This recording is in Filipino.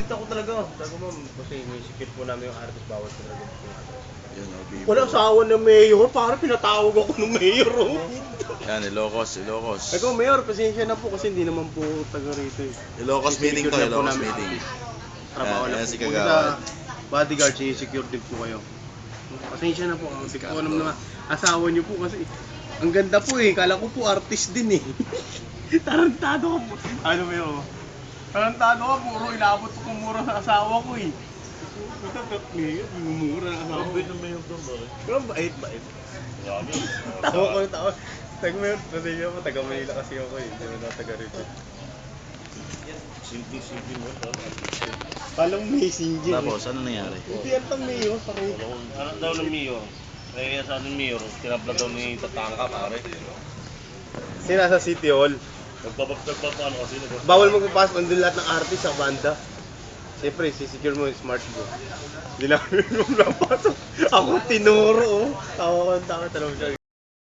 ako talaga. Sabi ko, ma'am, kasi may-secure po namin yung artist, bawal talaga. Yun, Bibo. Wala asawa ng mayor, parang pinatawag ako ng mayor. Yan, Ilocos. Ikaw, mayor, pasensya na po kasi hindi naman po taga rito eh. Ilocos meeting to, Sinisecure na po Ilocos namin. meeting. Trabaho Yan, lang si po. Kung Kagawad. sa bodyguard, sinisecure din po kayo. Pasensya na po, hindi ko alam na asawa niyo po kasi ang ganda po eh, kala ko po artist din eh. Tarantado ka po. Ano ba yun? Tarantado ka, puro inabot ko mura sa asawa ko eh. Mumura ng asawa ko. Grabe na mayor doon, pare. Pero bait. Grabe. Tawa ko ng tawa. Taga-mayor, pasensya po, taga-Manila kasi ako eh. Hindi mo na taga-rito. Simple mo, pare. Palang messenger. Tapos, ano nangyari? Hindi yan tang mayor, pare. Ano daw ng mayor? Eh, sa ating mayor, tinabla daw ni Tatangka, pare. Sina sa City Hall. Nagpapaano kasi, Bawal magpapasok, nandun lahat ng artist sa banda. Siyempre, sisecure mo yung smart go. Hindi namin yung napasok. Ako tinuro, oh. Tawa ko ang tawa, talagang siya.